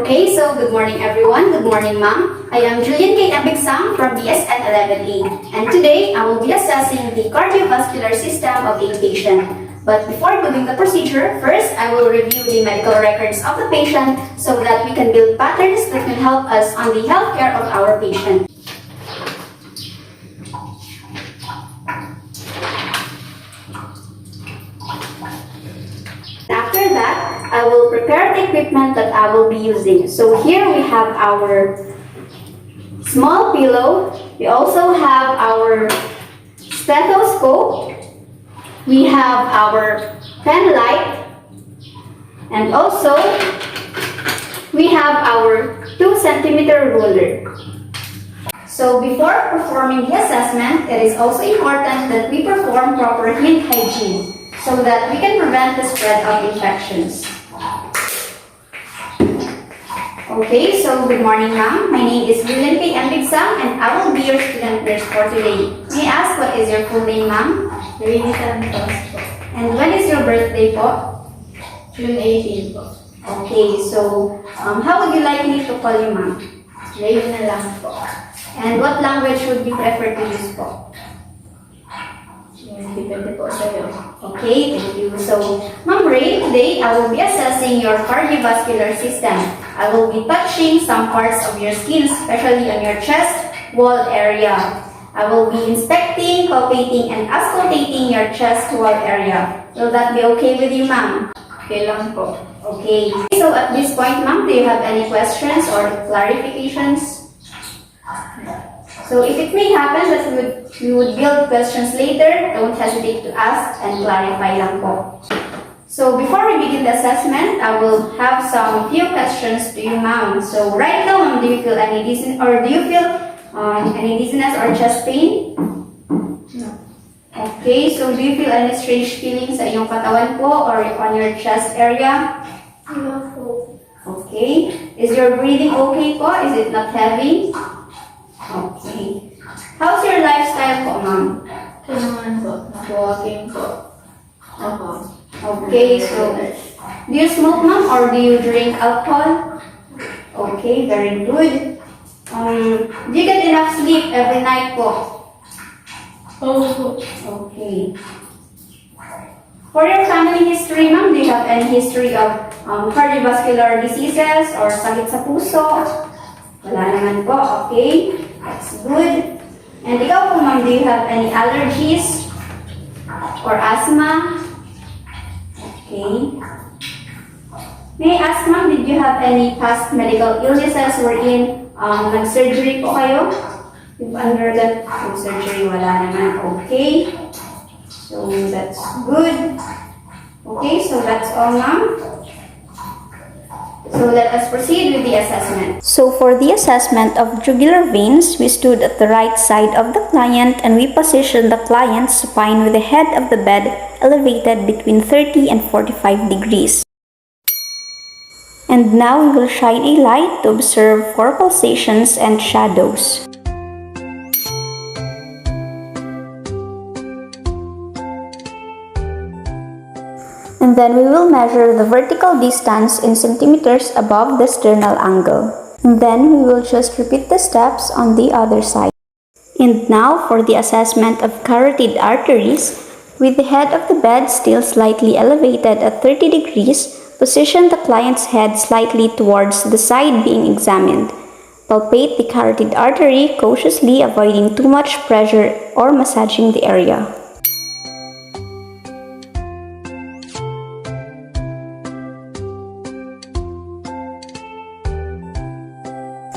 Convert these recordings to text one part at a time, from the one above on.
Okay, so good morning everyone. Good morning ma'am. I am Julliene and Bigsang from BSN 11E, and today I will be assessing the cardiovascular system of a patient. But before doing the procedure, first I will review the medical records of the patient so that we can build patterns that can help us on the healthcare of our patient. After that, I will prepare the equipment that I will be using. So here we have our small pillow. We also have our stethoscope. We have our pen light. And also, we have our 2-centimeter ruler. So before performing the assessment, it is also important that we perform proper hand hygiene so that we can prevent the spread of infections. Okay, so good morning ma'am. My name is Julliene and Bigsang, and I will be your student nurse for today. May I ask what is your full name ma'am? And when is your birthday po? June 18 po. Okay, so how would you like me to call you ma'am? Ngayon na lang po. And what language would you prefer to use po? Depende po sa'yo. Okay, thank you. So, Ma'am Ray, today I will be assessing your cardiovascular system. I will be touching some parts of your skin, especially on your chest wall area. I will be inspecting, palpating, and auscultating your chest wall area. Will that be okay with you, ma'am? Okay lang po. Okay. So, at this point, ma'am, do you have any questions or clarifications? So if it may happen that we would build questions later, don't hesitate to ask and clarify lang po. So before we begin the assessment, I will have some few questions to you, ma'am. So right now, ma'am, do you feel any dizziness or chest pain? No. Okay, so do you feel any strange feelings sa iyong katawan po or on your chest area? No po. Okay. Is your breathing okay po? Is it not heavy? Okay. How's your lifestyle po, ma'am? Ito naman po. Nag-walking po. Ako. Okay, so do you smoke, ma'am, or do you drink alcohol? Okay, very good. Do you get enough sleep every night po? Oo po. Okay. For your family history, ma'am, do you have any history of cardiovascular diseases or sakit sa puso? Wala naman po, okay. That's good. And ikaw po, ma'am, do you have any allergies or asthma? Okay. May I ask, ma'am, did you have any past medical illnesses wherein nag-surgery po kayo? You've undergone surgery, wala naman. Okay. So, that's good. Okay, so that's all, ma'am. So let us proceed with the assessment. So for the assessment of jugular veins, we stood at the right side of the client and we positioned the client's spine with the head of the bed elevated between 30 and 45 degrees. And now we will shine a light to observe for pulsations and shadows. And then we will measure the vertical distance in centimeters above the sternal angle. And then we will just repeat the steps on the other side. And now for the assessment of carotid arteries, with the head of the bed still slightly elevated at 30 degrees, position the client's head slightly towards the side being examined. Palpate the carotid artery cautiously, avoiding too much pressure or massaging the area.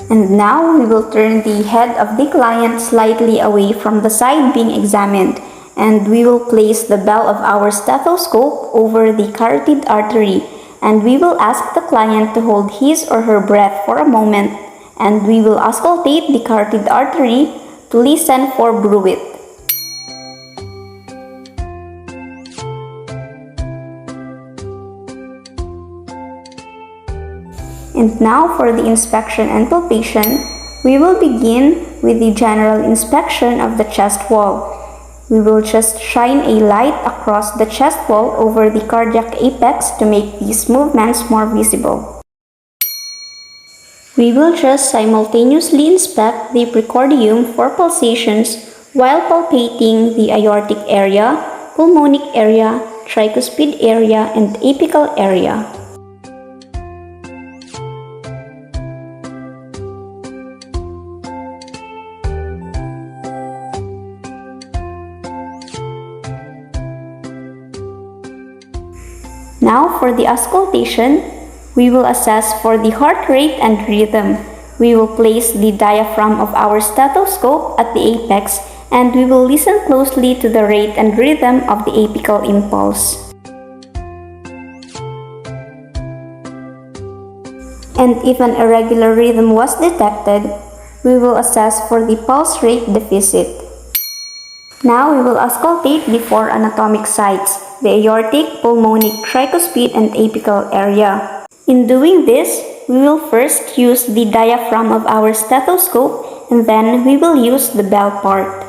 And now we will turn the head of the client slightly away from the side being examined, and we will place the bell of our stethoscope over the carotid artery, and we will ask the client to hold his or her breath for a moment, and we will auscultate the carotid artery to listen for bruit. And now for the inspection and palpation, we will begin with the general inspection of the chest wall. We will just shine a light across the chest wall over the cardiac apex to make these movements more visible. We will just simultaneously inspect the precordium for pulsations while palpating the aortic area, pulmonic area, tricuspid area, and apical area. Now for the auscultation, we will assess for the heart rate and rhythm. We will place the diaphragm of our stethoscope at the apex and we will listen closely to the rate and rhythm of the apical impulse. And if an irregular rhythm was detected, we will assess for the pulse rate deficit. Now we will auscultate the four anatomic sites, the aortic, pulmonic, tricuspid, and apical area. In doing this, we will first use the diaphragm of our stethoscope and then we will use the bell part.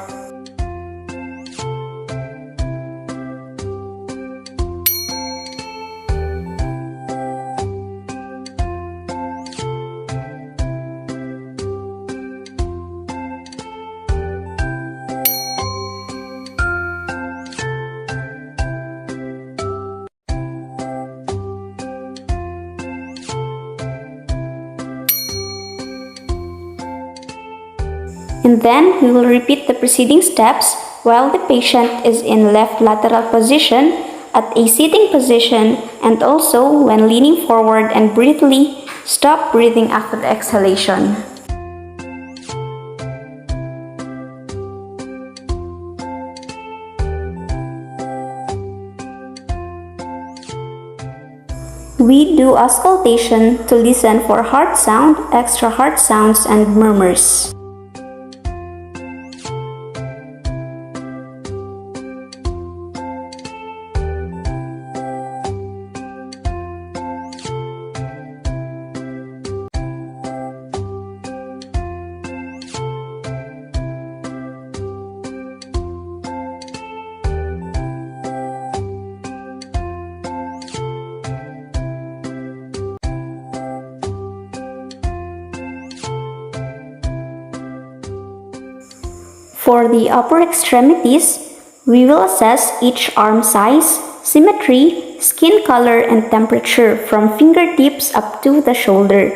And then we will repeat the preceding steps while the patient is in left lateral position, at a sitting position, and also when leaning forward and briefly stop breathing after the exhalation. We do auscultation to listen for heart sound, extra heart sounds, and murmurs. For the upper extremities, we will assess each arm size, symmetry, skin color, and temperature from fingertips up to the shoulder.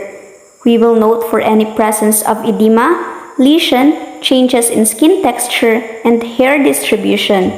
We will note for any presence of edema, lesion, changes in skin texture, and hair distribution.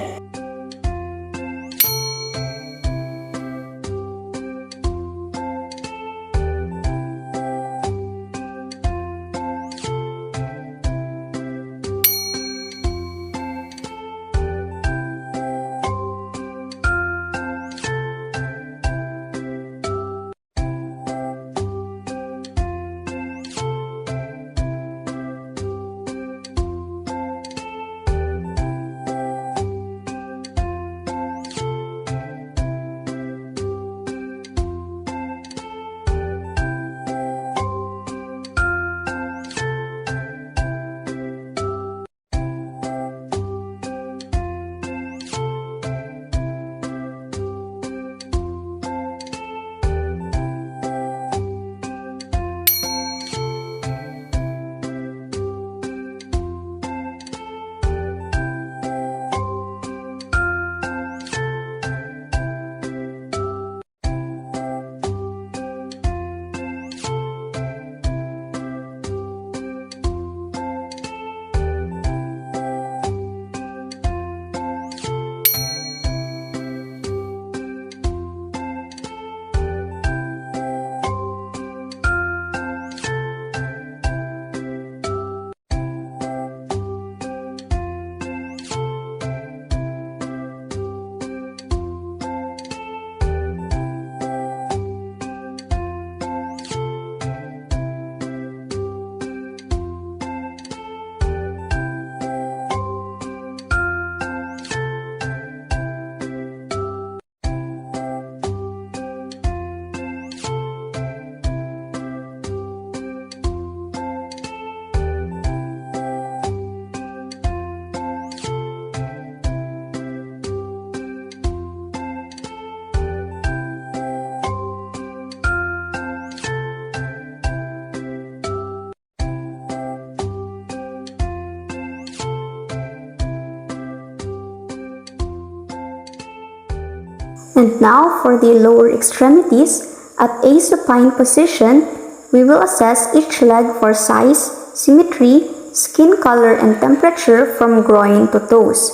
And now for the lower extremities, at a supine position, we will assess each leg for size, symmetry, skin color, and temperature from groin to toes.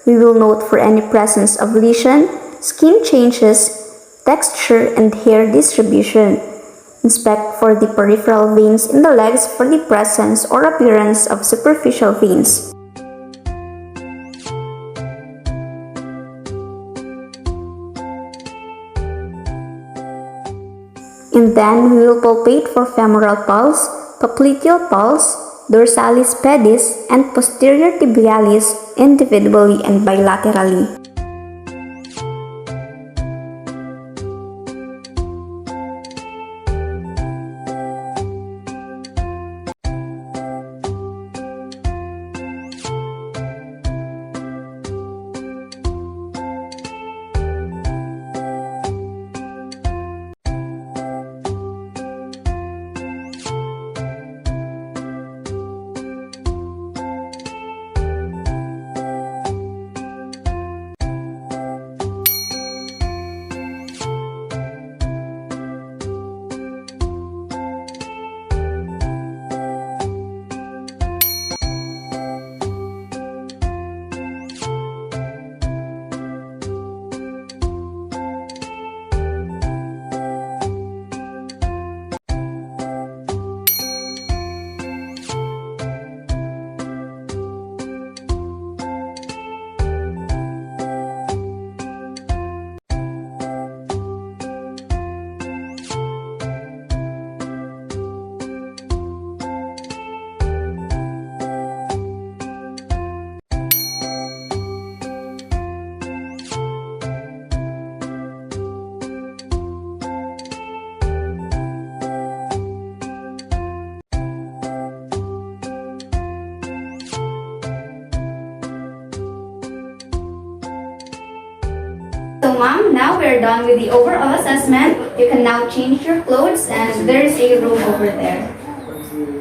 We will note for any presence of lesion, skin changes, texture, and hair distribution. Inspect for the peripheral veins in the legs for the presence or appearance of superficial veins. And then we will palpate for femoral pulse, popliteal pulse, dorsalis pedis, and posterior tibialis individually and bilaterally. So ma'am, now we're done with the overall assessment. You can now change your clothes and there's a room over there.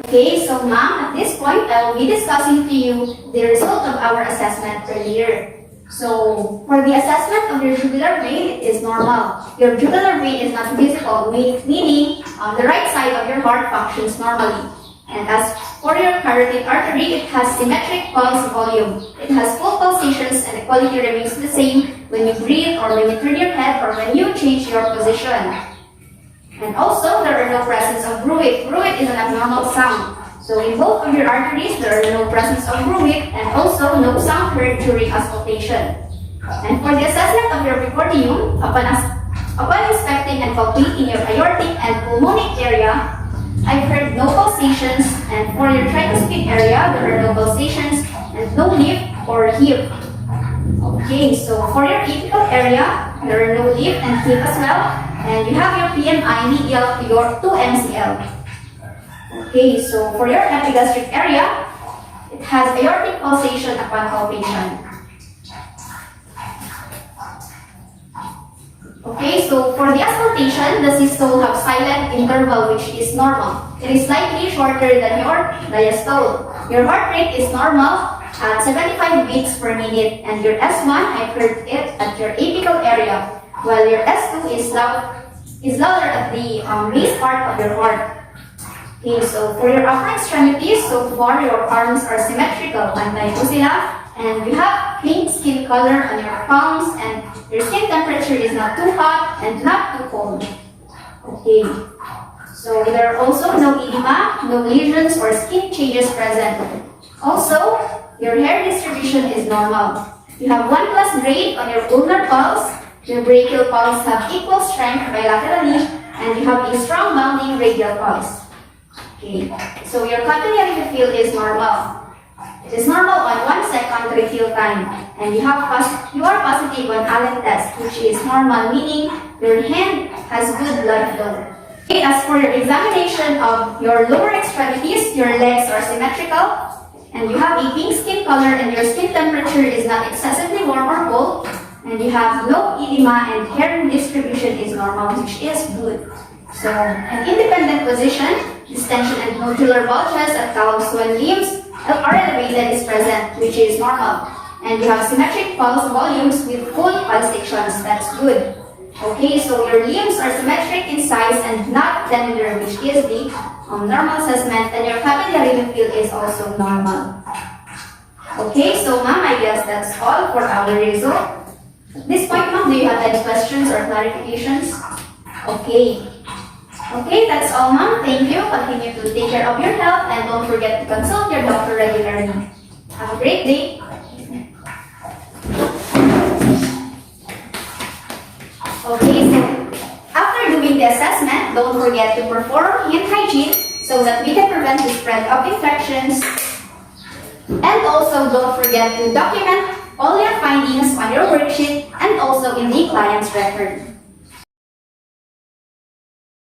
Okay, so ma'am, at this point, I will be discussing to you the result of our assessment earlier. So, for the assessment of your jugular vein, it is normal. Your jugular vein is not visible, meaning the right side of your heart functions normally. And as for your carotid artery, it has symmetric pulse volume. It has full pulsations and the quality remains the same when you breathe or when you turn your head or when you change your position. And also, there are no presence of bruit. Bruit is an abnormal sound. So in both of your arteries, there are no presence of bruit and also no sound heard during auscultation. And for the assessment of your precordium, upon inspecting and palpating your aortic and pulmonic area, I've heard no pulsations, and for your tricuspid area, there are no pulsations and no lift or hip. Okay, so for your apical area, there are no lift and hip as well, and you have your PMI medial to your 2 MCL. Okay, so for your epigastric area, it has aortic pulsation upon palpation. Okay, so for the auscultation, the systole have silent interval which is normal. It is slightly shorter than your diastole. Your heart rate is normal at 75 beats per minute and your S1, I've heard it at your apical area, while your S2 is louder at the base part of your heart. Okay, so for your upper extremities, so far your arms are symmetrical, pantay-pusila, and you have clean skin color on your palms and your skin temperature is not too hot and not too cold. Okay, so there are also no edema, no lesions or skin changes present. Also, your hair distribution is normal. You have 1+ grade on your ulnar pulse, your brachial pulse have equal strength bilaterally, and you have a strong bounding radial pulse. Okay, so your continuity refill is normal. It is normal on 1 second refill time, and you are positive on Allen test, which is normal, meaning your hand has good blood flow. Okay, as for your examination of your lower extremities, your legs are symmetrical, and you have a pink skin color, and your skin temperature is not excessively warm or cold, and you have no edema, and hair distribution is normal, which is good. So, an independent position, distension and nodular bulges at calves when limbs are elevated is present, which is normal. And you have symmetric pulse volumes with full pulsations, that's good. Okay, so your limbs are symmetric in size and not tender, which is the normal assessment, and your capillary field is also normal. Okay, so ma'am, I guess that's all for our result. At this point, ma'am, do you have any questions or clarifications? Okay. Okay, that's all, ma'am. Thank you. Continue to take care of your health and don't forget to consult your doctor regularly. Have a great day. Okay, so after doing the assessment, don't forget to perform hand hygiene so that we can prevent the spread of infections. And also don't forget to document all your findings on your worksheet and also in the client's record.